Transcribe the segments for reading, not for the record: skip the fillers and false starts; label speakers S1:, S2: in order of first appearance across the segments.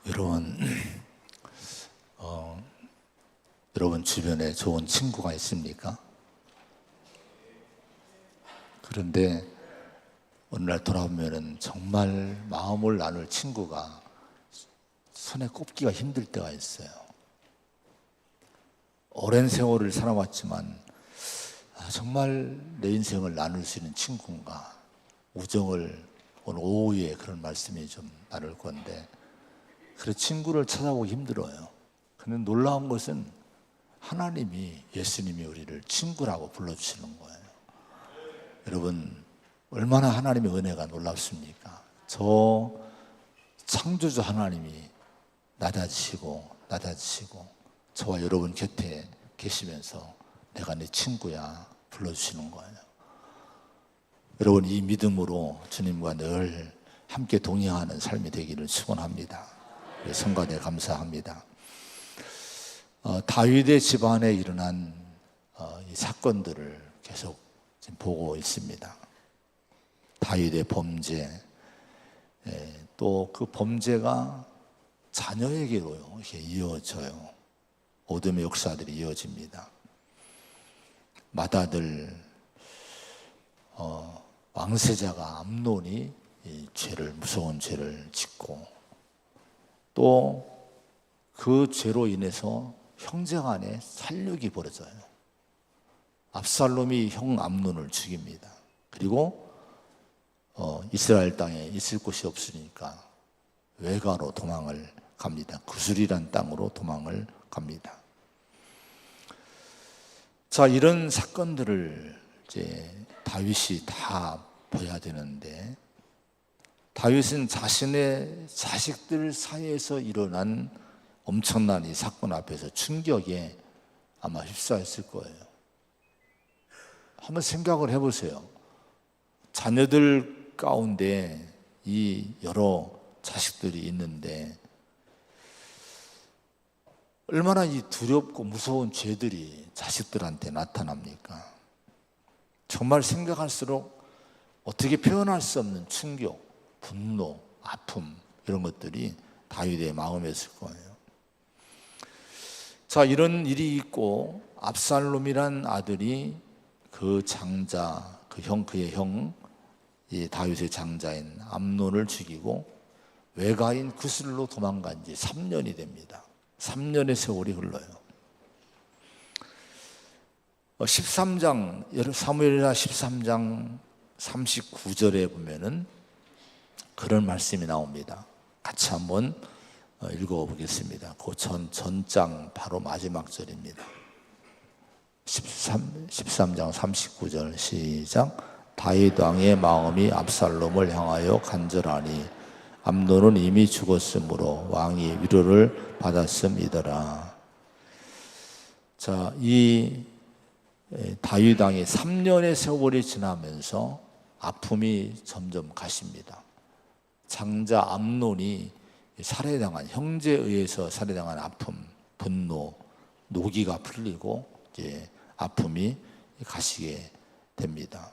S1: 여러분, 여러분 주변에 좋은 친구가 있습니까? 그런데 어느 날 돌아보면 정말 마음을 나눌 친구가 손에 꼽기가 힘들 때가 있어요. 오랜 세월을 살아왔지만 정말 내 인생을 나눌 수 있는 친구인가, 우정을 오늘 오후에 그런 말씀이 좀 나눌 건데, 그래 친구를 찾아보기 힘들어요. 그런데 놀라운 것은 하나님이, 예수님이 우리를 친구라고 불러주시는 거예요. 여러분, 얼마나 하나님의 은혜가 놀랍습니까? 저 창조주 하나님이 낮아지시고 저와 여러분 곁에 계시면서 내가 네 친구야 불러주시는 거예요. 여러분, 이 믿음으로 주님과 늘 함께 동행하는 삶이 되기를 축원합니다. 성가대 감사합니다. 다윗의 집안에 일어난 이 사건들을 계속 지금 보고 있습니다. 다윗의 범죄, 또 그 범죄가 자녀에게로 이렇게 이어져요. 어둠의 역사들이 이어집니다. 맏아들 왕세자가 암논이 이 무서운 죄를 짓고, 또 그 죄로 인해서 형제 간에 살육이 벌어져요. 압살롬이 형 암논을 죽입니다. 그리고 이스라엘 땅에 있을 곳이 없으니까 외가로 도망을 갑니다. 구슬이란 땅으로 도망을 갑니다. 자, 이런 사건들을 이제 다윗이 다 봐야 되는데, 다윗은 자신의 자식들 사이에서 일어난 엄청난 이 사건 앞에서 충격에 아마 휩싸였을 거예요. 한번 생각을 해보세요. 자녀들 가운데 이 여러 자식들이 있는데 얼마나 이 두렵고 무서운 죄들이 자식들한테 나타납니까? 정말 생각할수록 어떻게 표현할 수 없는 충격, 분노, 아픔, 이런 것들이 다윗의 마음이었을 거예요. 자, 이런 일이 있고 압살롬이란 아들이 그 장자, 그의 형, 이 다윗의 장자인 암논을 죽이고 외가인 구슬로 도망간 지 3년이 됩니다. 3년의 세월이 흘러요. 사무엘하 13장 39절에 보면은 그런 말씀이 나옵니다. 같이 한번 읽어보겠습니다. 그 전장 바로 마지막 절입니다. 13장 39절 시작. 다윗 왕의 마음이 압살롬을 향하여 간절하니 암논은 이미 죽었으므로 왕이 위로를 받았음이더라. 자, 이 다윗 왕이 3년의 세월이 지나면서 아픔이 점점 가십니다. 장자 암논이 살해당한, 형제에 의해서 살해당한 아픔, 분노, 노기가 풀리고 이제 아픔이 가시게 됩니다.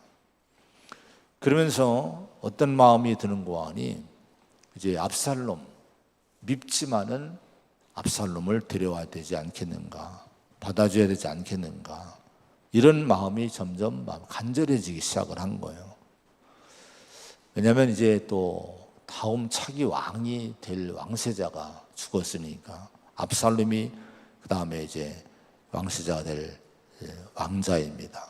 S1: 그러면서 어떤 마음이 드는가 하니, 이제 압살롬, 밉지만은 압살롬을 데려와야 되지 않겠는가, 받아줘야 되지 않겠는가, 이런 마음이 점점 간절해지기 시작을 한 거예요. 왜냐하면 이제 또 다음 차기 왕이 될 왕세자가 죽었으니까 압살롬이 그 다음에 이제 왕세자가 될 왕자입니다.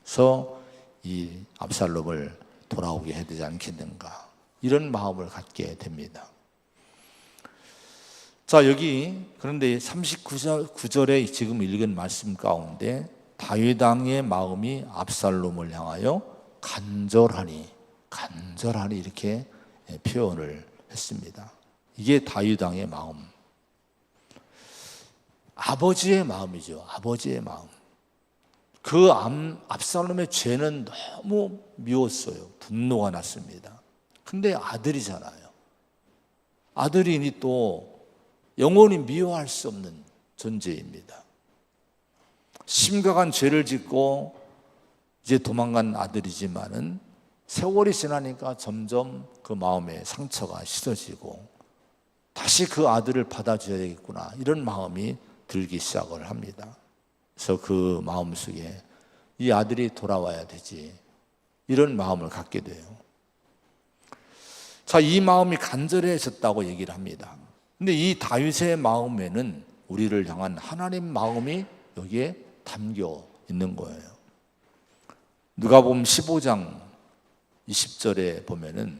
S1: 그래서 이 압살롬을 돌아오게 해야 되지 않겠는가, 이런 마음을 갖게 됩니다. 자, 여기 그런데 39절에 지금 읽은 말씀 가운데 다윗 왕의 마음이 압살롬을 향하여 간절하니 이렇게 표현을 했습니다. 이게 다윗 왕의 마음, 아버지의 마음이죠. 아버지의 마음. 그 압살롬의 죄는 너무 미웠어요. 분노가 났습니다. 근데 아들이잖아요. 아들이니 또 영원히 미워할 수 없는 존재입니다. 심각한 죄를 짓고 이제 도망간 아들이지만은 세월이 지나니까 점점 그 마음에 상처가 씻어지고 다시 그 아들을 받아줘야 되겠구나, 이런 마음이 들기 시작을 합니다. 그래서 그 마음속에 이 아들이 돌아와야 되지, 이런 마음을 갖게 돼요. 자, 이 마음이 간절해졌다고 얘기를 합니다. 근데 이 다윗의 마음에는 우리를 향한 하나님 마음이 여기에 담겨 있는 거예요. 누가복음 15장 20절에 보면은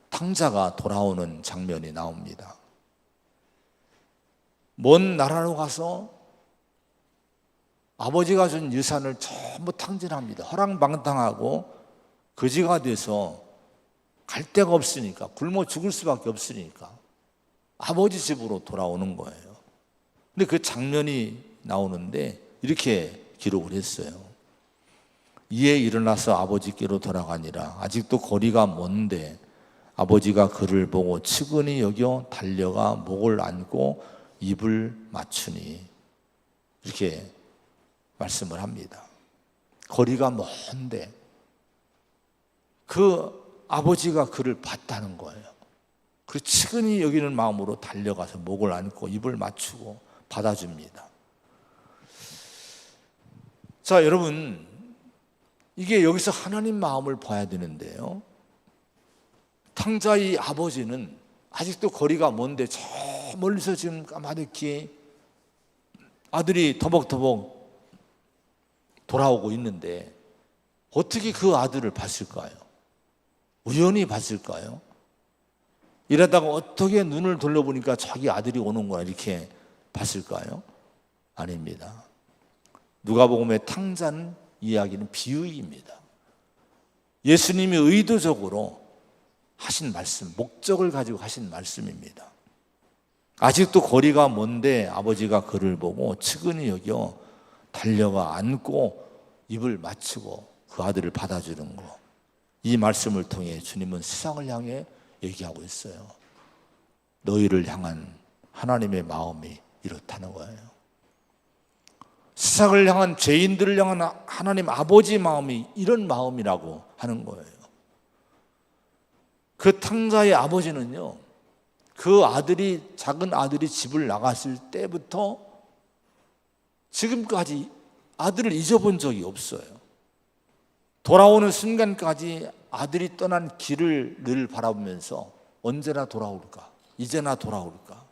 S1: 탕자가 돌아오는 장면이 나옵니다. 먼 나라로 가서 아버지가 준 유산을 전부 탕진합니다. 허랑방탕하고 거지가 돼서 갈 데가 없으니까, 굶어 죽을 수밖에 없으니까 아버지 집으로 돌아오는 거예요. 근데 그 장면이 나오는데 이렇게 기록을 했어요. 이에 일어나서 아버지께로 돌아가니라. 아직도 거리가 먼데 아버지가 그를 보고 측은히 여겨 달려가 목을 안고 입을 맞추니, 이렇게 말씀을 합니다. 거리가 먼데 그 아버지가 그를 봤다는 거예요. 그 측은히 여기는 마음으로 달려가서 목을 안고 입을 맞추고 받아줍니다. 자, 여러분, 이게 여기서 하나님 마음을 봐야 되는데요, 탕자의 아버지는 아직도 거리가 먼데 저 멀리서 지금 까마득히 아들이 터벅터벅 돌아오고 있는데 어떻게 그 아들을 봤을까요? 우연히 봤을까요? 이러다가 어떻게 눈을 돌려보니까 자기 아들이 오는구나, 이렇게 봤을까요? 아닙니다. 누가복음의 탕자는 이야기는 비유입니다. 예수님이 의도적으로 하신 말씀, 목적을 가지고 하신 말씀입니다. 아직도 거리가 먼데 아버지가 그를 보고 측은히 여겨 달려가 안고 입을 맞추고 그 아들을 받아주는 거, 이 말씀을 통해 주님은 세상을 향해 얘기하고 있어요. 너희를 향한 하나님의 마음이 이렇다는 거예요. 세상을 향한, 죄인들을 향한 하나님 아버지 마음이 이런 마음이라고 하는 거예요. 그 탕자의 아버지는요, 그 아들이, 작은 아들이 집을 나갔을 때부터 지금까지 아들을 잊어본 적이 없어요. 돌아오는 순간까지 아들이 떠난 길을 늘 바라보면서 언제나 돌아올까, 이제나 돌아올까,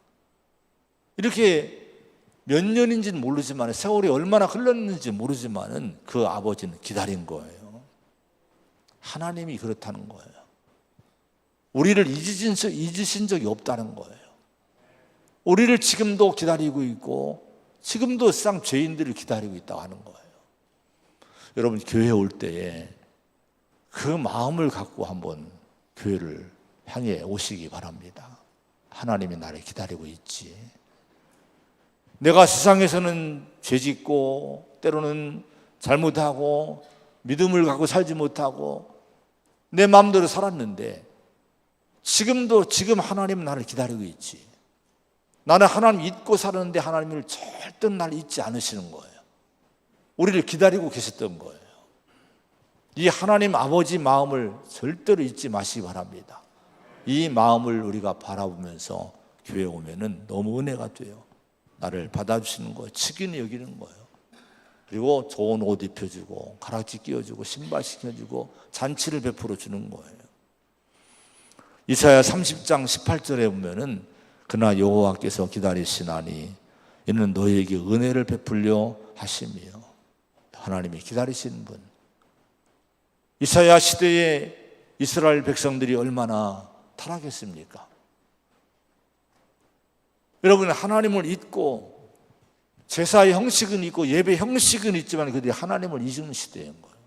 S1: 이렇게 몇 년인지는 모르지만, 세월이 얼마나 흘렀는지 모르지만 그 아버지는 기다린 거예요. 하나님이 그렇다는 거예요. 우리를 잊으신 적이 없다는 거예요. 우리를 지금도 기다리고 있고 지금도 세상 죄인들을 기다리고 있다고 하는 거예요. 여러분, 교회 올 때에 그 마음을 갖고 한번 교회를 향해 오시기 바랍니다. 하나님이 나를 기다리고 있지. 내가 세상에서는 죄짓고 때로는 잘못하고 믿음을 갖고 살지 못하고 내 마음대로 살았는데 지금 하나님은 나를 기다리고 있지. 나는 하나님 잊고 살았는데 하나님을 절대 나를 잊지 않으시는 거예요. 우리를 기다리고 계셨던 거예요. 이 하나님 아버지 마음을 절대로 잊지 마시기 바랍니다. 이 마음을 우리가 바라보면서 교회 오면은 너무 은혜가 돼요. 나를 받아주시는 거예요. 측은히 여기는 거예요. 그리고 좋은 옷 입혀주고 가락지 끼워주고 신발 시켜주고 잔치를 베풀어 주는 거예요. 이사야 30장 18절에 보면은 그러나 여호와께서 기다리시나니 이는 너희에게 은혜를 베풀려 하심이요. 하나님이 기다리시는 분. 이사야 시대에 이스라엘 백성들이 얼마나 타락했습니까? 여러분, 하나님을 잊고 제사의 형식은 있고 예배 형식은 있지만 그들이 하나님을 잊은 시대인 거예요.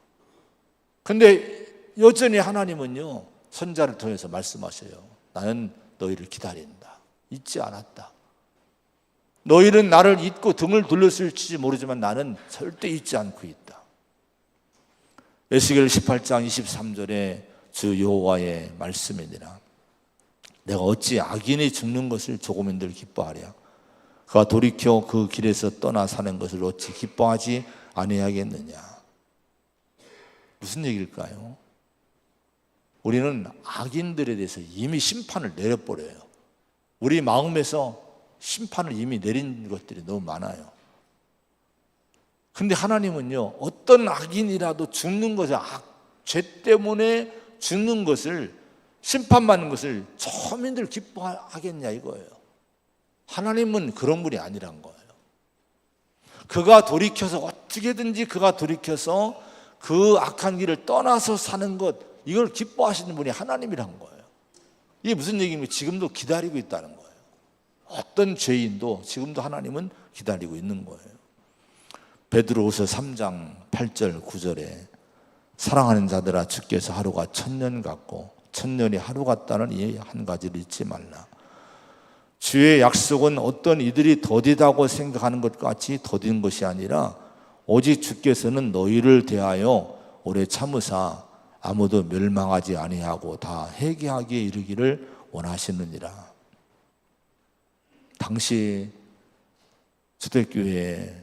S1: 근데 여전히 하나님은요, 선자를 통해서 말씀하셔요. 나는 너희를 기다린다. 잊지 않았다. 너희는 나를 잊고 등을 돌렸을지 모르지만 나는 절대 잊지 않고 있다. 에스겔 18장 23절에 주 여호와의 말씀이니라. 내가 어찌 악인이 죽는 것을 조금인들 기뻐하랴. 그가 돌이켜 그 길에서 떠나 사는 것을 어찌 기뻐하지 아니하겠느냐. 무슨 얘기일까요? 우리는 악인들에 대해서 이미 심판을 내려버려요. 우리 마음에서 심판을 이미 내린 것들이 너무 많아요. 근데 하나님은요, 어떤 악인이라도 죽는 것을, 죄 때문에 죽는 것을, 심판받는 것을 처음인들 기뻐하겠냐 이거예요. 하나님은 그런 분이 아니란 거예요. 그가 돌이켜서 어떻게든지 그가 돌이켜서 그 악한 길을 떠나서 사는 것, 이걸 기뻐하시는 분이 하나님이란 거예요. 이게 무슨 얘기입니까? 지금도 기다리고 있다는 거예요. 어떤 죄인도 지금도 하나님은 기다리고 있는 거예요. 베드로후서 3장 8절 9절에 사랑하는 자들아 주께서 하루가 1000년 같고 1000년이 하루 같다는 이 한 가지를 잊지 말라. 주의 약속은 어떤 이들이 더디다고 생각하는 것 같이 더딘 것이 아니라 오직 주께서는 너희를 대하여 오래 참으사 아무도 멸망하지 아니하고 다 회개하기에 이르기를 원하시느니라. 당시 초대교회에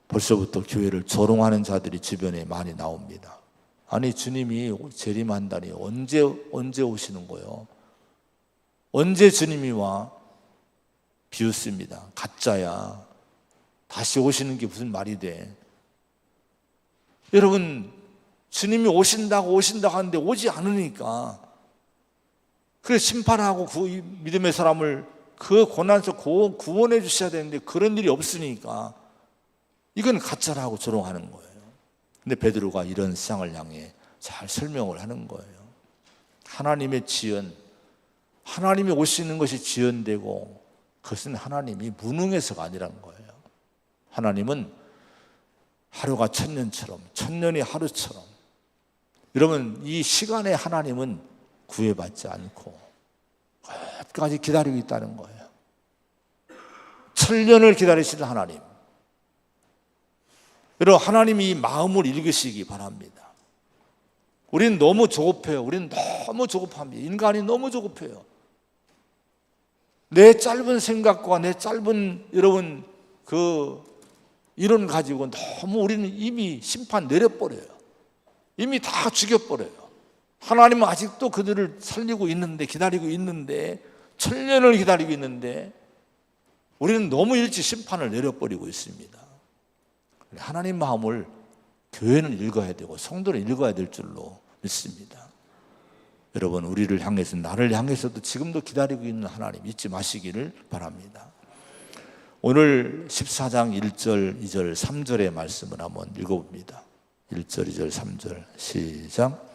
S1: 벌써부터 교회를 조롱하는 자들이 주변에 많이 나옵니다. 아니, 주님이 재림한다니 언제 오시는 거예요? 언제 주님이 와? 비웃습니다. 가짜야. 다시 오시는 게 무슨 말이 돼? 여러분, 주님이 오신다고 하는데 오지 않으니까, 그 심판하고 그 믿음의 사람을 그 고난에서 구원해 주셔야 되는데 그런 일이 없으니까 이건 가짜라고 조롱하는 거예요. 근데 베드로가 이런 세상을 향해 잘 설명을 하는 거예요. 하나님의 지연, 하나님이 오시는 것이 지연되고 그것은 하나님이 무능해서가 아니라는 거예요. 하나님은 하루가 1000년처럼, 1000년이 하루처럼, 여러분, 이 시간에 하나님은 구애받지 않고 끝까지 기다리고 있다는 거예요. 1000년을 기다리시는 하나님. 여러분, 하나님이 이 마음을 읽으시기 바랍니다. 우리는 너무 조급해요. 우리는 너무 조급합니다. 인간이 너무 조급해요. 내 짧은 생각과 내 짧은, 여러분, 그 이론 가지고 너무 우리는 이미 심판 내려버려요. 이미 다 죽여버려요. 하나님은 아직도 그들을 살리고 있는데, 기다리고 있는데, 1000년을 기다리고 있는데 우리는 너무 일찍 심판을 내려버리고 있습니다. 하나님 마음을 교회는 읽어야 되고 성도는 읽어야 될 줄로 믿습니다. 여러분, 우리를 향해서, 나를 향해서도 지금도 기다리고 있는 하나님 잊지 마시기를 바랍니다. 오늘 14장 1절, 2절, 3절의 말씀을 한번 읽어봅니다. 1절, 2절, 3절 시작.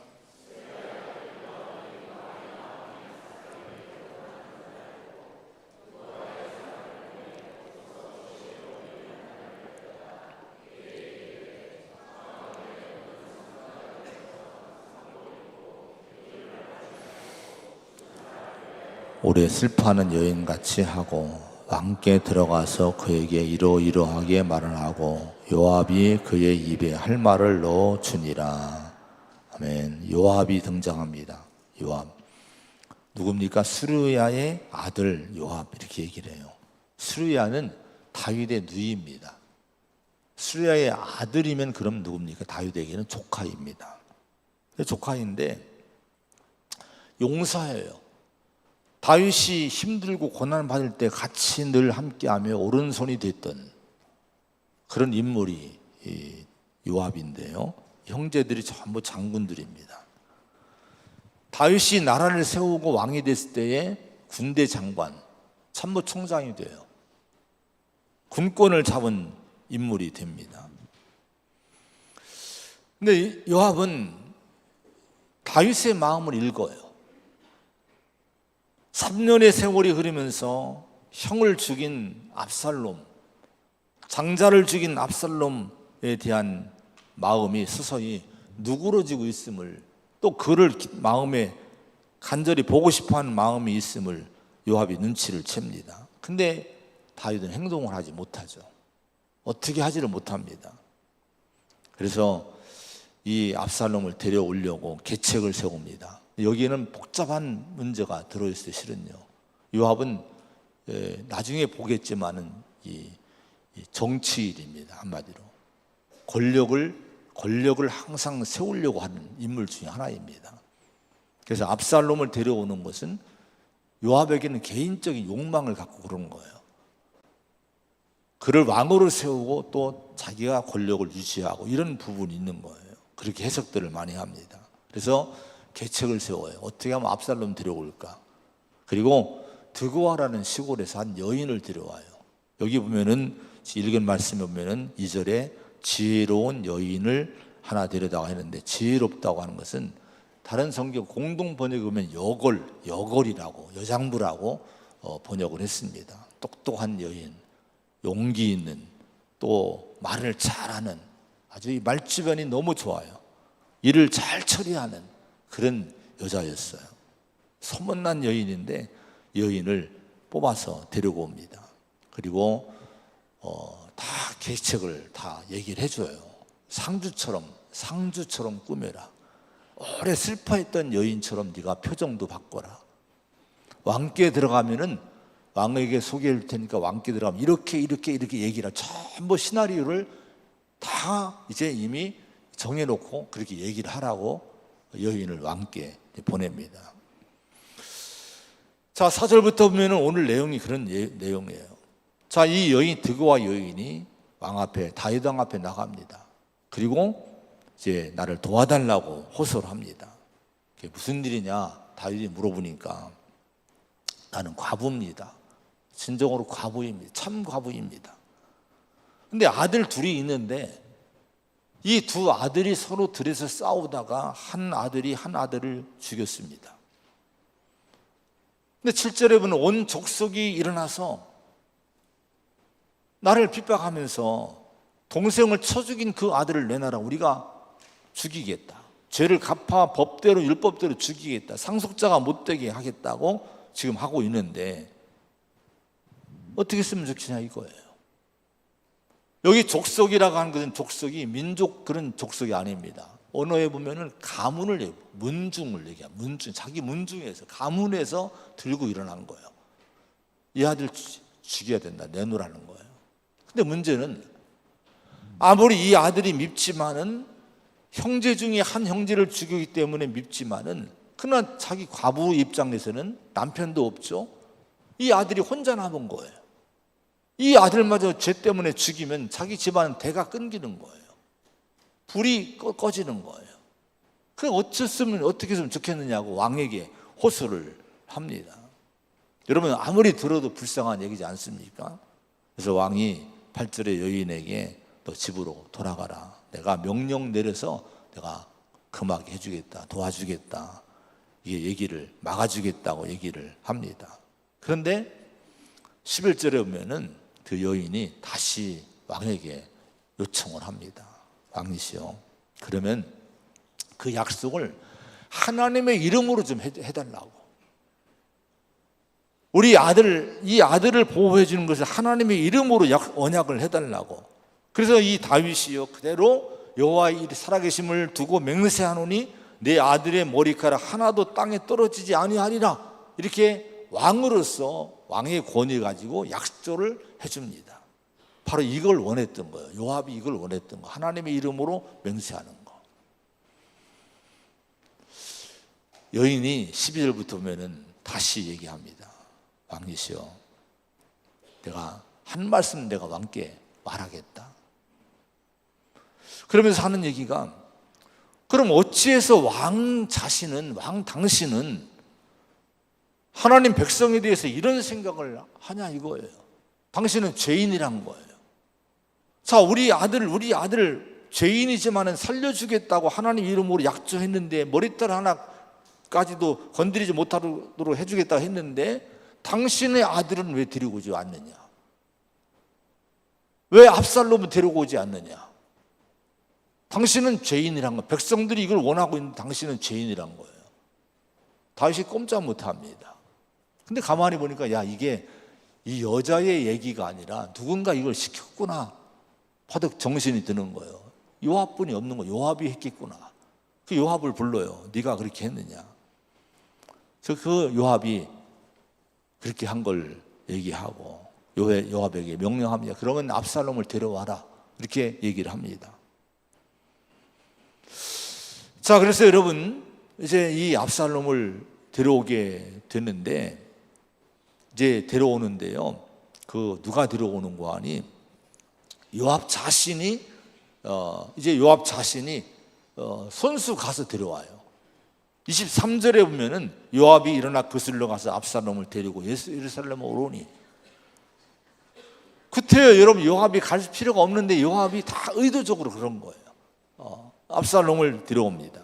S1: 오래 슬퍼하는 여인같이 하고 왕께 들어가서 그에게 이러이러하게 말을 하고 요압이 그의 입에 할 말을 넣어 주니라. 아멘. 요압이 등장합니다. 요압 누굽니까? 스루야의 아들 요압, 이렇게 얘기를 해요. 스루야는 다윗의 누이입니다. 스루야의 아들이면 그럼 누굽니까? 다윗에게는 조카입니다. 조카인데 용사예요. 다윗이 힘들고 고난을 받을 때 같이 늘 함께하며 오른손이 됐던 그런 인물이 요압인데요. 형제들이 전부 장군들입니다. 다윗이 나라를 세우고 왕이 됐을 때에 군대 장관, 참모총장이 돼요. 군권을 잡은 인물이 됩니다. 근데 요압은 다윗의 마음을 읽어요. 3년의 세월이 흐르면서 형을 죽인 압살롬, 장자를 죽인 압살롬에 대한 마음이 서서히 누그러지고 있음을, 또 그를 마음에 간절히 보고 싶어하는 마음이 있음을 요압이 눈치를 챕니다. 근데 다윗은 행동을 하지 못하죠. 어떻게 하지를 못합니다. 그래서 이 압살롬을 데려오려고 계책을 세웁니다. 여기에는 복잡한 문제가 들어있어요. 실은요, 요압은 나중에 보겠지만은 이 정치인입니다. 한마디로 권력을 항상 세우려고 하는 인물 중에 하나입니다. 그래서 압살롬을 데려오는 것은 요압에게는 개인적인 욕망을 갖고 그런 거예요. 그를 왕으로 세우고 또 자기가 권력을 유지하고 이런 부분이 있는 거예요. 그렇게 해석들을 많이 합니다. 그래서 계책을 세워요. 어떻게 하면 압살롬 데려올까? 그리고 드고아라는 시골에서 한 여인을 데려와요. 여기 보면은 읽은 말씀에 보면은 2절에 지혜로운 여인을 하나 데려다가 했는데, 지혜롭다고 하는 것은 다른 성경 공동 번역에 보면 여걸이라고, 여장부라고 번역을 했습니다. 똑똑한 여인, 용기 있는, 또 말을 잘하는, 아주 이 말주변이 너무 좋아요. 일을 잘 처리하는 그런 여자였어요. 소문난 여인인데 여인을 뽑아서 데리고 옵니다. 그리고 다 계책을 다 얘기를 해줘요. 상주처럼 꾸며라. 오래 슬퍼했던 여인처럼 네가 표정도 바꿔라. 왕께 들어가면은 왕에게 소개할 테니까 왕께 들어가면 이렇게 얘기를, 전부 시나리오를 다 이제 이미 정해놓고 그렇게 얘기를 하라고 여인을 왕께 보냅니다. 자, 4절부터 보면 오늘 내용이 그런 내용이에요. 자, 이 여인, 드고아 여인이 왕 앞에, 다윗 왕 앞에 나갑니다. 그리고 이제 나를 도와달라고 호소를 합니다. 그게 무슨 일이냐 다윗이 물어보니까, 나는 과부입니다. 진정으로 과부입니다. 참 과부입니다. 근데 아들 둘이 있는데 이 두 아들이 서로 들에서 싸우다가 한 아들이 한 아들을 죽였습니다. 근데 7절에 보면 온 족속이 일어나서 나를 핍박하면서 동생을 쳐 죽인 그 아들을 내놔라. 우리가 죽이겠다. 죄를 갚아 법대로 율법대로 죽이겠다. 상속자가 못되게 하겠다고 지금 하고 있는데 어떻게 쓰면 좋겠냐 이거예요. 여기 족속이라고 하는 것은 족속이 민족 그런 족속이 아닙니다. 언어에 보면은 가문을, 문중을 얘기해요. 문중, 자기 문중에서, 가문에서 들고 일어난 거예요. 이 아들 죽여야 된다, 내놓으라는 거예요. 근데 문제는 아무리 이 아들이 밉지만은, 형제 중에 한 형제를 죽이기 때문에 밉지만은, 그러나 자기 과부 입장에서는 남편도 없죠. 이 아들이 혼자 남은 거예요. 이 아들마저 죄 때문에 죽이면 자기 집안은 대가 끊기는 거예요. 불이 꺼지는 거예요. 그럼 어떻게 했으면 좋겠느냐고 왕에게 호소를 합니다. 여러분, 아무리 들어도 불쌍한 얘기지 않습니까? 그래서 왕이 8절에 여인에게 너 집으로 돌아가라. 내가 명령 내려서 내가 금하게 해주겠다, 도와주겠다, 이게 얘기를 막아주겠다고 얘기를 합니다. 그런데 11절에 보면은 그 여인이 다시 왕에게 요청을 합니다. 왕이시여, 그러면 그 약속을 하나님의 이름으로 좀 해달라고. 이 아들을 보호해 주는 것을 하나님의 이름으로 언약을 해달라고. 그래서 이 다윗이요, 그대로 여호와의 살아계심을 두고 맹세하노니 내 아들의 머리카락 하나도 땅에 떨어지지 아니하리라. 이렇게 왕으로서 왕의 권위 가지고 약속을 해줍니다. 바로 이걸 원했던 거예요. 요압이 이걸 원했던 거. 하나님의 이름으로 맹세하는 거. 여인이 12절부터 보면은 다시 얘기합니다. 왕이시여, 내가 한 말씀 내가 왕께 말하겠다. 그러면서 하는 얘기가, 그럼 어찌해서 왕 당신은 하나님 백성에 대해서 이런 생각을 하냐 이거예요. 당신은 죄인이란 거예요. 자, 우리 아들 죄인이지만은 살려주겠다고 하나님 이름으로 약속했는데, 머리털 하나까지도 건드리지 못하도록 해주겠다고 했는데, 당신의 아들은 왜 데리고 오지 않느냐? 왜 압살롬을 데리고 오지 않느냐? 당신은 죄인이란 거예요. 백성들이 이걸 원하고 있는데 당신은 죄인이란 거예요. 다윗이 꼼짝 못합니다. 근데 가만히 보니까, 야, 이게 이 여자의 얘기가 아니라 누군가 이걸 시켰구나. 파득 정신이 드는 거예요. 요압뿐이 없는 거예요. 요압이 했겠구나. 그 요압을 불러요. 네가 그렇게 했느냐. 그래서 그 요압이 그렇게 한 걸 얘기하고 요압에게 명령합니다. 그러면 압살롬을 데려와라. 이렇게 얘기를 합니다. 자, 그래서 여러분, 이제 이 압살롬을 데려오게 됐는데, 이제 데려오는데요. 그 누가 데려오는 거 아니? 요압 자신이 손수 가서 데려와요. 23절에 보면은 요압이 일어나 그슬로 가서 압살롬을 데리고 예루살렘에 오르니, 그때요 여러분, 요압이 갈 필요가 없는데 요압이 다 의도적으로 그런 거예요. 압살롬을 데려옵니다.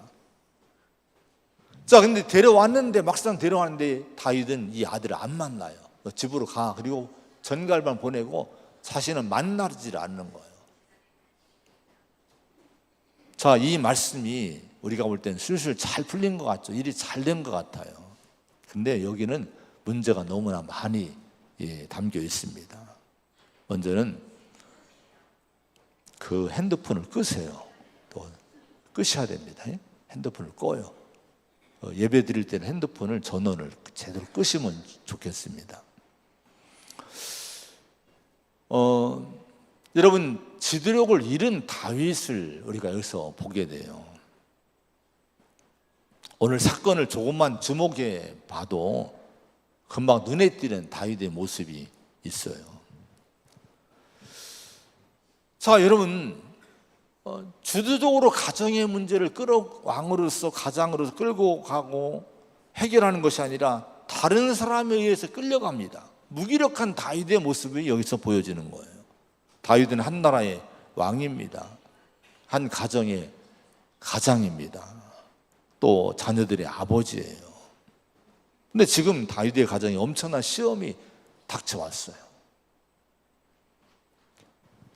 S1: 자, 근데 데려왔는데, 막상 데려왔는데 다윗은 이 아들을 안 만나요. 너 집으로 가. 그리고 전갈만 보내고 자신은 만나지를 않는 거예요. 자, 이 말씀이 우리가 볼 땐 술술 잘 풀린 것 같죠. 일이 잘 된 것 같아요. 근데 여기는 문제가 너무나 많이 담겨 있습니다. 먼저는 그 핸드폰을 끄세요. 또 끄셔야 됩니다. 핸드폰을 꺼요. 예배 드릴 때는 핸드폰을 전원을 제대로 끄시면 좋겠습니다. 여러분, 지도력을 잃은 다윗을 우리가 여기서 보게 돼요. 오늘 사건을 조금만 주목해 봐도 금방 눈에 띄는 다윗의 모습이 있어요. 자, 여러분, 주도적으로 가정의 문제를 왕으로서 가장으로서 끌고 가고 해결하는 것이 아니라 다른 사람에 의해서 끌려갑니다. 무기력한 다윗의 모습이 여기서 보여지는 거예요. 다윗은 한 나라의 왕입니다. 한 가정의 가장입니다. 또 자녀들의 아버지예요. 근데 지금 다윗의 가정에 엄청난 시험이 닥쳐왔어요.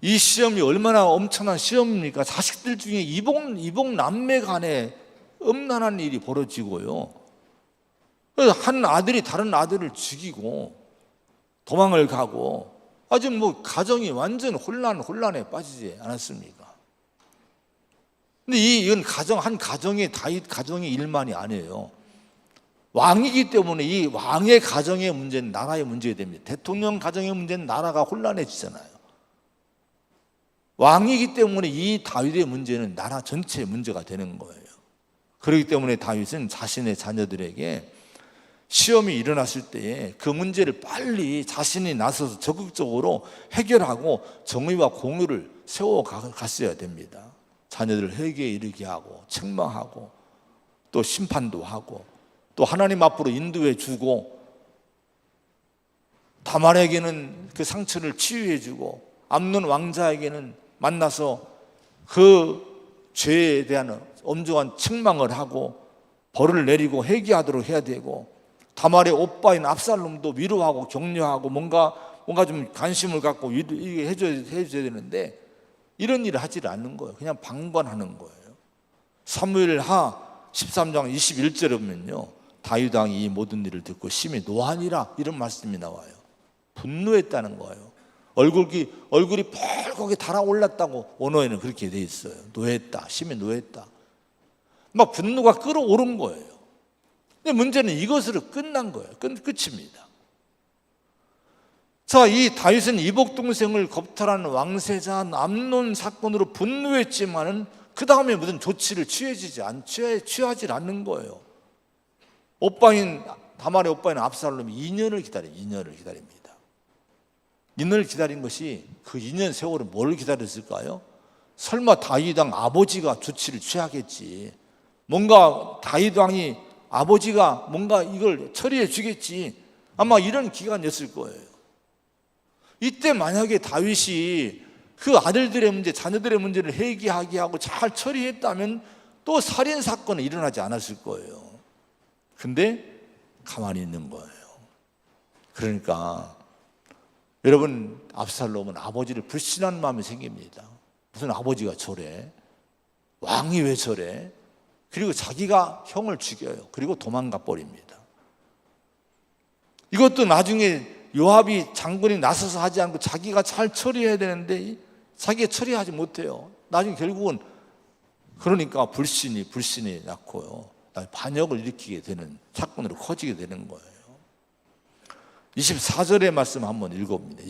S1: 이 시험이 얼마나 엄청난 시험입니까? 자식들 중에 이복 남매 간에 음란한 일이 벌어지고요. 그래서 한 아들이 다른 아들을 죽이고 도망을 가고, 아주 가정이 완전 혼란에 빠지지 않았습니까? 근데 이건 한 가정의 다윗 가정의 일만이 아니에요. 왕이기 때문에 이 왕의 가정의 문제는 나라의 문제가 됩니다. 대통령 가정의 문제는 나라가 혼란해지잖아요. 왕이기 때문에 이 다윗의 문제는 나라 전체의 문제가 되는 거예요. 그렇기 때문에 다윗은 자신의 자녀들에게 시험이 일어났을 때에 그 문제를 빨리 자신이 나서서 적극적으로 해결하고 정의와 공의를 세워갔어야 됩니다. 자녀들을 회개에 이르게 하고 책망하고 또 심판도 하고 또 하나님 앞으로 인도해 주고, 다말에게는 그 상처를 치유해 주고, 암논 왕자에게는 만나서 그 죄에 대한 엄중한 책망을 하고 벌을 내리고 회개하도록 해야 되고, 다말의 오빠인 압살롬도 위로하고 격려하고 뭔가 좀 관심을 갖고 이게 해줘야 되는데 이런 일을 하지 않는 거예요. 그냥 방관하는 거예요. 사무엘하 13장 21절에 보면요, 다윗 왕이 이 모든 일을 듣고 심히 노하니라 이런 말씀이 나와요. 분노했다는 거예요. 얼굴이 펄겋게 달아올랐다고 원어에는 그렇게 돼 있어요. 노했다, 심히 노했다. 막 분노가 끓어오른 거예요. 근데 문제는 이것으로 끝난 거예요. 끝입니다. 자, 이 다윗은 이복 동생을 겁탈한 왕세자 암논 사건으로 분노했지만은 그 다음에 무슨 조치를 취하지 않는 거예요. 다말의 오빠인 압살롬이 2년을 기다립니다. 2년을 기다린 것이, 그 2년 세월은 뭘 기다렸을까요? 설마 다윗 왕 아버지가 조치를 취하겠지, 뭔가 다윗 왕이 아버지가 뭔가 이걸 처리해 주겠지, 아마 이런 기간이었을 거예요. 이때 만약에 다윗이 그 아들들의 문제, 자녀들의 문제를 해결하게 하고 잘 처리했다면 또 살인 사건은 일어나지 않았을 거예요. 근데 가만히 있는 거예요. 그러니까 여러분, 압살롬은 아버지를 불신하는 마음이 생깁니다. 무슨 아버지가 저래? 왕이 왜 저래? 그리고 자기가 형을 죽여요. 그리고 도망가 버립니다. 이것도 나중에 요압이 장군이 나서서 하지 않고 자기가 잘 처리해야 되는데 자기가 처리하지 못해요. 나중에 결국은 그러니까 불신이 낳고요, 반역을 일으키게 되는 사건으로 커지게 되는 거예요. 24절의 말씀 한번 읽어봅니다.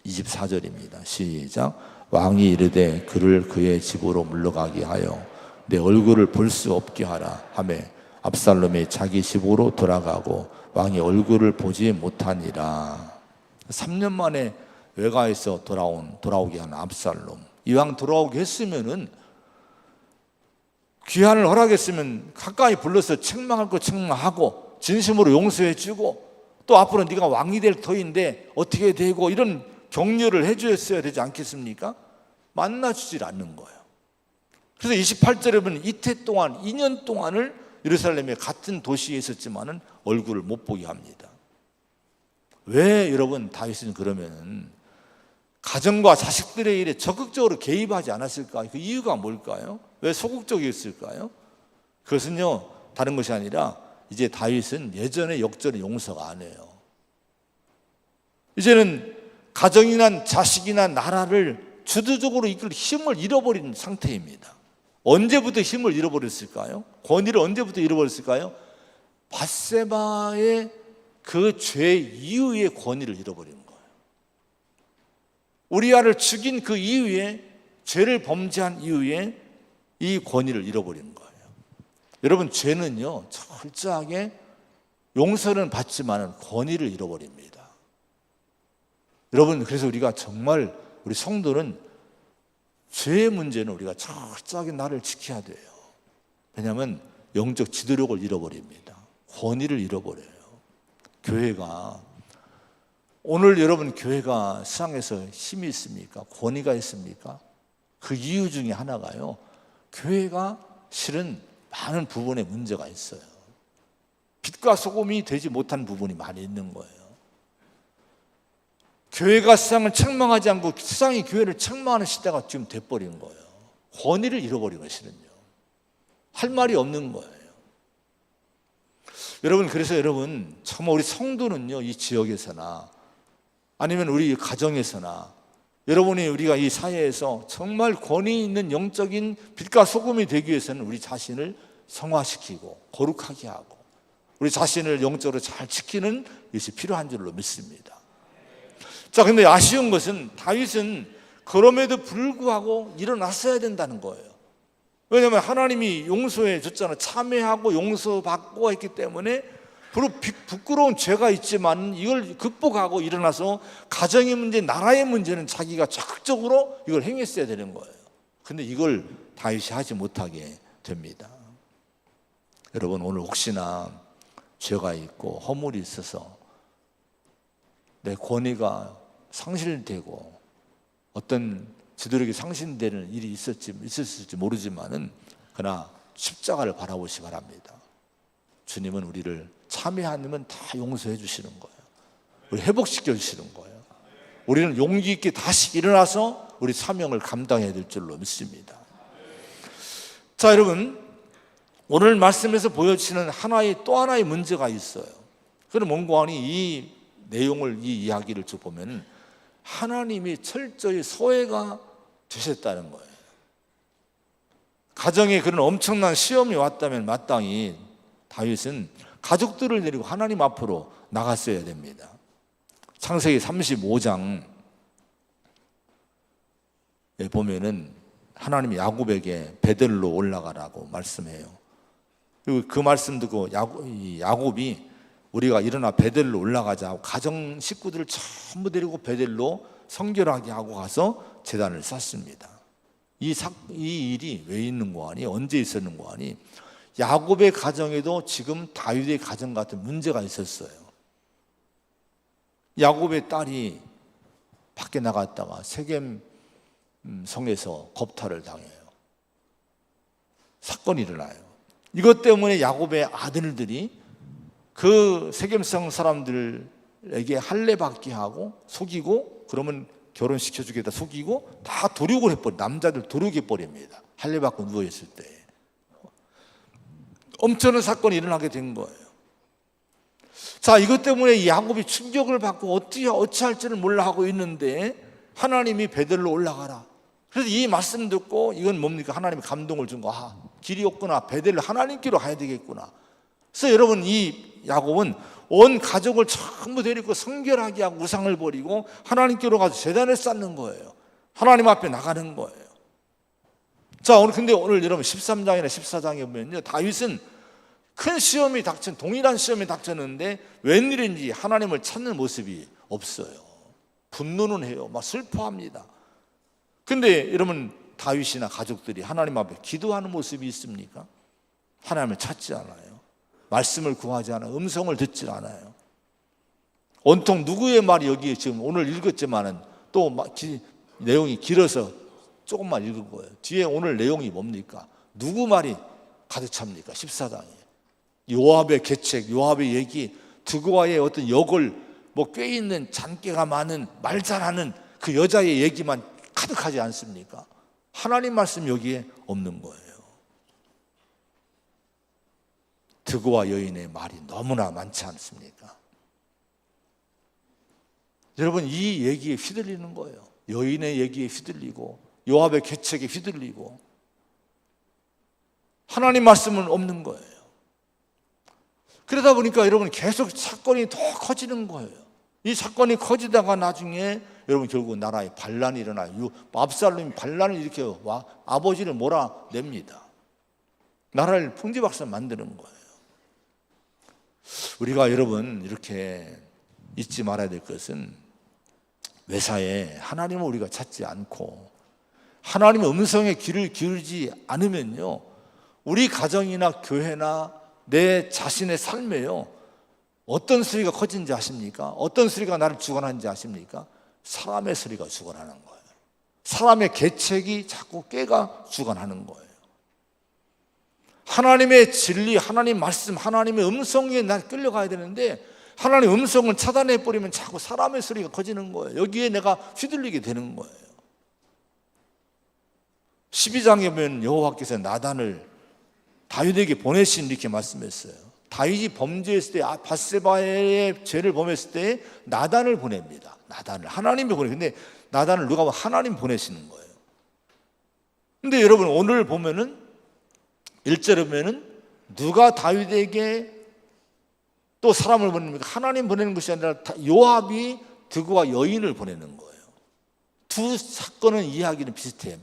S1: 24절입니다. 시작. 왕이 이르되 그를 그의 집으로 물러가게 하여 내 얼굴을 볼 수 없게 하라 하매 압살롬이 자기 집으로 돌아가고 왕의 얼굴을 보지 못하니라. 3년 만에 외가에서 돌아오게 한 압살롬. 이왕 돌아오게 했으면은, 귀환을 허락했으면 가까이 불러서 책망할 거 책망하고 진심으로 용서해 주고, 또 앞으로 네가 왕이 될 터인데 어떻게 되고 이런 격려를 해주었어야 되지 않겠습니까? 만나주질 않는 거예요. 그래서 28절에 보면 이태 동안 2년 동안을 예루살렘의 같은 도시에 있었지만은 얼굴을 못 보게 합니다. 왜 여러분 다윗은 그러면은 가정과 자식들의 일에 적극적으로 개입하지 않았을까요? 그 이유가 뭘까요? 왜 소극적이었을까요? 그것은요, 다른 것이 아니라 이제 다윗은 예전의 역전의 용서가 안 해요. 이제는 가정이나 자식이나 나라를 주도적으로 이끌 힘을 잃어버린 상태입니다. 언제부터 힘을 잃어버렸을까요? 권위를 언제부터 잃어버렸을까요? 밧세바의 그 죄 이후에 권위를 잃어버린 거예요. 우리아를 죽인 그 이후에, 죄를 범죄한 이후에 이 권위를 잃어버린 거예요. 여러분, 죄는요 철저하게 용서는 받지만 권위를 잃어버립니다. 여러분, 그래서 우리가 정말, 우리 성도는 죄의 문제는 우리가 철저하게 나를 지켜야 돼요. 왜냐하면 영적 지도력을 잃어버립니다. 권위를 잃어버려요. 교회가, 오늘 여러분 교회가 세상에서 힘이 있습니까? 권위가 있습니까? 그 이유 중에 하나가요, 교회가 실은 많은 부분에 문제가 있어요. 빛과 소금이 되지 못한 부분이 많이 있는 거예요. 교회가 세상을 책망하지 않고 세상이 교회를 책망하는 시대가 지금 돼버린 거예요. 권위를 잃어버린 것이는요, 할 말이 없는 거예요. 여러분, 그래서 여러분, 정말 우리 성도는요, 이 지역에서나 아니면 우리 가정에서나, 여러분이 우리가 이 사회에서 정말 권위 있는 영적인 빛과 소금이 되기 위해서는 우리 자신을 성화시키고 거룩하게 하고 우리 자신을 영적으로 잘 지키는 것이 필요한 줄로 믿습니다. 자, 근데 아쉬운 것은 다윗은 그럼에도 불구하고 일어났어야 된다는 거예요. 왜냐하면 하나님이 용서해 줬잖아요. 참회하고 용서받고 했기 때문에 부끄러운 죄가 있지만 이걸 극복하고 일어나서 가정의 문제, 나라의 문제는 자기가 적극적으로 이걸 행했어야 되는 거예요. 근데 이걸 다윗이 하지 못하게 됩니다. 여러분, 오늘 혹시나 죄가 있고 허물이 있어서 내 권위가 상실되고 어떤 지도력이 상실되는 일이 있었을지 모르지만은, 그러나 십자가를 바라보시 바랍니다. 주님은 우리를, 참회하면 다 용서해 주시는 거예요. 우리 회복시켜 주시는 거예요. 우리는 용기 있게 다시 일어나서 우리 사명을 감당해야 될 줄로 믿습니다. 자, 여러분, 오늘 말씀에서 보여주시는 또 하나의 문제가 있어요. 그럼 몽고하니 이 내용을, 이 이야기를 쭉 보면 하나님이 철저히 소외가 되셨다는 거예요. 가정에 그런 엄청난 시험이 왔다면 마땅히 다윗은 가족들을 데리고 하나님 앞으로 나갔어야 됩니다. 창세기 35장에 보면은 하나님이 야곱에게 베델로 올라가라고 말씀해요. 그리고 그 말씀 듣고 야곱이 우리가 일어나 베델로 올라가자 하고 가정 식구들을 전부 데리고 베델로 성결하게 하고 가서 제단을 쌓습니다. 이 일이 왜 있는 거 아니? 언제 있었는 거 아니? 야곱의 가정에도 지금 다윗의 가정 같은 문제가 있었어요. 야곱의 딸이 밖에 나갔다가 세겜 성에서 겁탈을 당해요. 사건이 일어나요. 이것 때문에 야곱의 아들들이 그 세겜성 사람들에게 할례받게 하고 속이고, 그러면 결혼시켜주겠다 속이고 다 도륙을 해버려. 남자들 도륙해버립니다. 할례받고 누워있을 때 엄청난 사건이 일어나게 된 거예요. 자, 이것 때문에 야곱이 충격을 받고 어찌할지를 몰라 하고 있는데 하나님이 베델로 올라가라. 그래서 이 말씀 듣고 이건 뭡니까? 하나님이 감동을 준 거. 길이 없구나. 베델로 하나님께로 가야 되겠구나. 그래서 여러분, 이 야곱은 온 가족을 전부 데리고 성결하게 하고 우상을 버리고 하나님께로 가서 제단을 쌓는 거예요. 하나님 앞에 나가는 거예요. 자, 근데 오늘 여러분 13장이나 14장에 보면요, 다윗은 큰 시험이 동일한 시험이 닥쳤는데 웬일인지 하나님을 찾는 모습이 없어요. 분노는 해요. 막 슬퍼합니다. 근데 여러분, 다윗이나 가족들이 하나님 앞에 기도하는 모습이 있습니까? 하나님을 찾지 않아요. 말씀을 구하지 않아요. 음성을 듣지 않아요. 온통 누구의 말이 여기에 지금 오늘 읽었지만은 또 내용이 길어서 조금만 읽은 거예요. 뒤에 오늘 내용이 뭡니까? 누구 말이 가득 찹니까? 14장에 요압의 계책, 요압의 얘기, 드고아의 어떤 역을 꾀있는 잔깨가 많은 말 잘하는 그 여자의 얘기만 가득하지 않습니까? 하나님 말씀 여기에 없는 거예요. 드고아 여인의 말이 너무나 많지 않습니까? 여러분, 이 얘기에 휘둘리는 거예요. 여인의 얘기에 휘둘리고 요압의 계책에 휘둘리고 하나님 말씀은 없는 거예요. 그러다 보니까 여러분 계속 사건이 더 커지는 거예요. 이 사건이 커지다가 나중에 여러분 결국 나라에 반란이 일어나요. 압살롬이 반란을 일으켜 아버지를 몰아냅니다. 나라를 풍지박산 만드는 거예요. 우리가 여러분 이렇게 잊지 말아야 될 것은 매사에 하나님을 우리가 찾지 않고 하나님의 음성에 귀를 기울이지 않으면요, 우리 가정이나 교회나 내 자신의 삶에요, 어떤 소리가 커진지 아십니까? 어떤 소리가 나를 주관하는지 아십니까? 사람의 소리가 주관하는 거예요. 사람의 계책이 자꾸 깨가 주관하는 거예요. 하나님의 진리, 하나님 말씀, 하나님의 음성에 난 끌려가야 되는데 하나님의 음성을 차단해버리면 자꾸 사람의 소리가 커지는 거예요. 여기에 내가 휘둘리게 되는 거예요. 12장에 보면 여호와께서 나단을 다윗에게 보내신 이렇게 말씀했어요. 다윗이 범죄했을 때, 밧세바의 죄를 범했을 때 나단을 보냅니다. 나단을 하나님이 보내요. 근데 나단을 누가 보면 하나님 보내시는 거예요. 근데 여러분 오늘 보면은 1절에 보면은 누가 다윗에게 또 사람을 보냅니까? 하나님 보내는 것이 아니라 요압이 드고아 여인을 보내는 거예요. 두 사건은 이야기는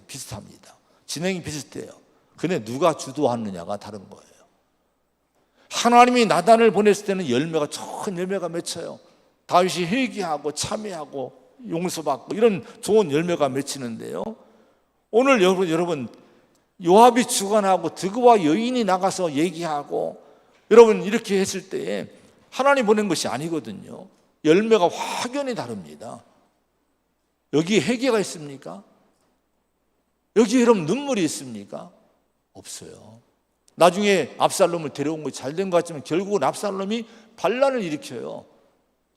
S1: 비슷합니다. 진행이 비슷해요. 근데 누가 주도하느냐가 다른 거예요. 하나님이 나단을 보냈을 때는 큰 열매가 맺혀요. 다윗이 회개하고 참회하고 용서받고 이런 좋은 열매가 맺히는데요, 오늘 여러분 요압이 주관하고 드고아 여인이 나가서 얘기하고 여러분 이렇게 했을 때에 하나님 보낸 것이 아니거든요. 열매가 확연히 다릅니다. 여기에 회개가 있습니까? 여기에 여러분 눈물이 있습니까? 없어요. 나중에 압살롬을 데려온 것이 잘된 것 같지만 결국은 압살롬이 반란을 일으켜요.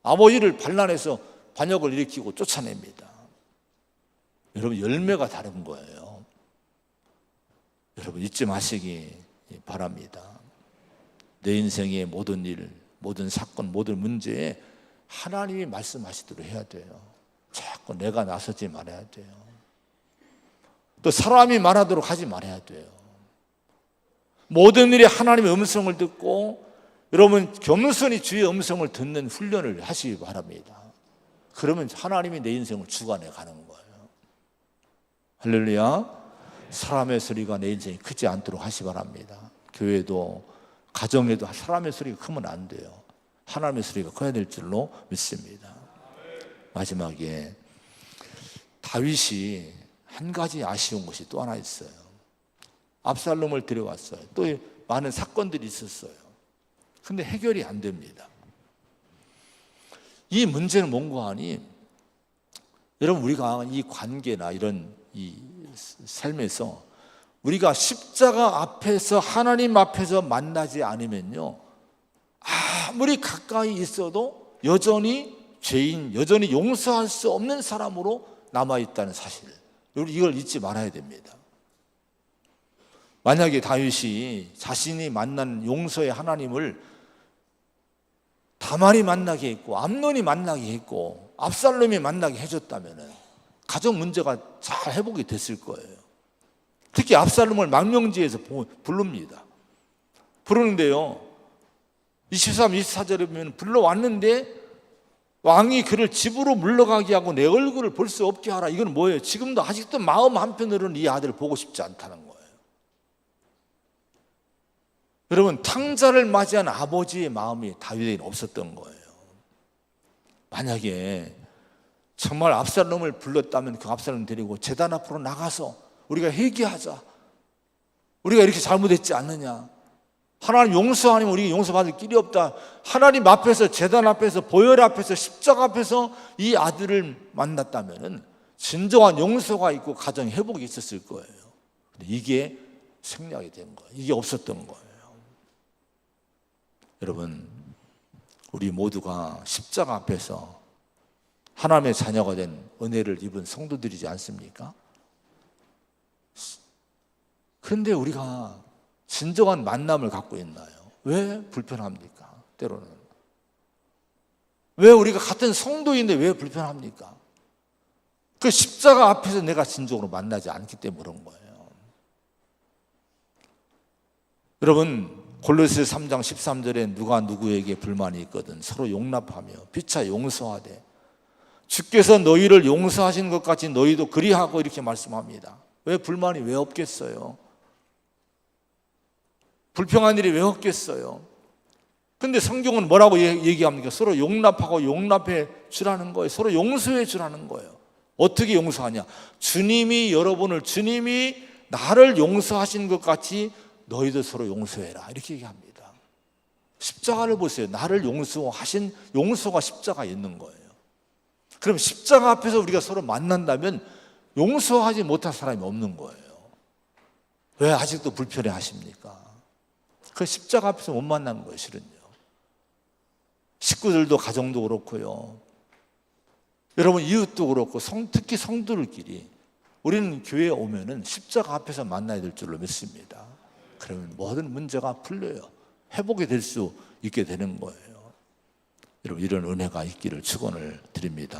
S1: 아버지를 반란해서 반역을 일으키고 쫓아냅니다. 여러분 열매가 다른 거예요. 여러분 잊지 마시기 바랍니다. 내 인생의 모든 일, 모든 사건, 모든 문제에 하나님이 말씀하시도록 해야 돼요. 자꾸 내가 나서지 말아야 돼요. 또 사람이 말하도록 하지 말아야 돼요. 모든 일에 하나님의 음성을 듣고 여러분 겸손히 주의 음성을 듣는 훈련을 하시기 바랍니다. 그러면 하나님이 내 인생을 주관해 가는 거예요. 할렐루야. 사람의 소리가 내 인생이 크지 않도록 하시기 바랍니다. 교회도 가정에도 사람의 소리가 크면 안 돼요. 하나님의 소리가 커야 될 줄로 믿습니다. 마지막에 다윗이 한 가지 아쉬운 것이 또 하나 있어요. 압살롬을 데려왔어요. 또 많은 사건들이 있었어요. 근데 해결이 안 됩니다. 이 문제는 뭔가 하니 여러분 우리가 이 관계나 이런 이 삶에서 우리가 십자가 앞에서 하나님 앞에서 만나지 않으면요, 아무리 가까이 있어도 여전히 죄인, 여전히 용서할 수 없는 사람으로 남아있다는 사실, 이걸 잊지 말아야 됩니다. 만약에 다윗이 자신이 만난 용서의 하나님을 다말이 만나게 했고 암논이 만나게 했고 압살롬이 만나게 해줬다면 가정 문제가 잘 회복이 됐을 거예요. 특히 압살롬을 망명지에서 부릅니다. 부르는데요, 23, 24절에 보면 불러왔는데 왕이 그를 집으로 물러가게 하고 내 얼굴을 볼 수 없게 하라. 이건 뭐예요? 지금도 아직도 마음 한편으로는 이 아들을 보고 싶지 않다는 거예요. 여러분, 탕자를 맞이한 아버지의 마음이 다윗에게는 없었던 거예요. 만약에 정말 압살롬을 불렀다면 그 압살롬 데리고 제단 앞으로 나가서 우리가 회개하자, 우리가 이렇게 잘못했지 않느냐, 하나님 용서 아니면 우리가 용서받을 길이 없다, 하나님 앞에서, 제단 앞에서, 보혈 앞에서, 십자가 앞에서 이 아들을 만났다면 진정한 용서가 있고 가정 회복이 있었을 거예요. 근데 이게 생략이 된 거예요. 이게 없었던 거예요. 여러분, 우리 모두가 십자가 앞에서 하나님의 자녀가 된 은혜를 입은 성도들이지 않습니까? 그런데 우리가 진정한 만남을 갖고 있나요? 왜 불편합니까? 때로는. 왜 우리가 같은 성도인데 왜 불편합니까? 그 십자가 앞에서 내가 진정으로 만나지 않기 때문에 그런 거예요. 여러분, 골로새서 3장 13절에 누가 누구에게 불만이 있거든 서로 용납하며 피차 용서하되 주께서 너희를 용서하신 것 같이 너희도 그리하고, 이렇게 말씀합니다. 왜 불만이 왜 없겠어요? 불평한 일이 왜 없겠어요? 근데 성경은 뭐라고 얘기합니까? 서로 용납하고 용납해 주라는 거예요. 서로 용서해 주라는 거예요. 어떻게 용서하냐? 주님이 나를 용서하신 것 같이 너희도 서로 용서해라, 이렇게 얘기합니다. 십자가를 보세요. 나를 용서하신 용서가 십자가에 있는 거예요. 그럼 십자가 앞에서 우리가 서로 만난다면 용서하지 못할 사람이 없는 거예요. 왜 아직도 불편해 하십니까? 그 십자가 앞에서 못 만나는 거예요, 실은요. 식구들도, 가정도 그렇고요. 여러분, 이웃도 그렇고, 특히 성도들끼리 우리는 교회에 오면은 십자가 앞에서 만나야 될 줄로 믿습니다. 그러면 모든 문제가 풀려요. 회복이 될 수 있게 되는 거예요. 여러분, 이런 은혜가 있기를 축원을 드립니다.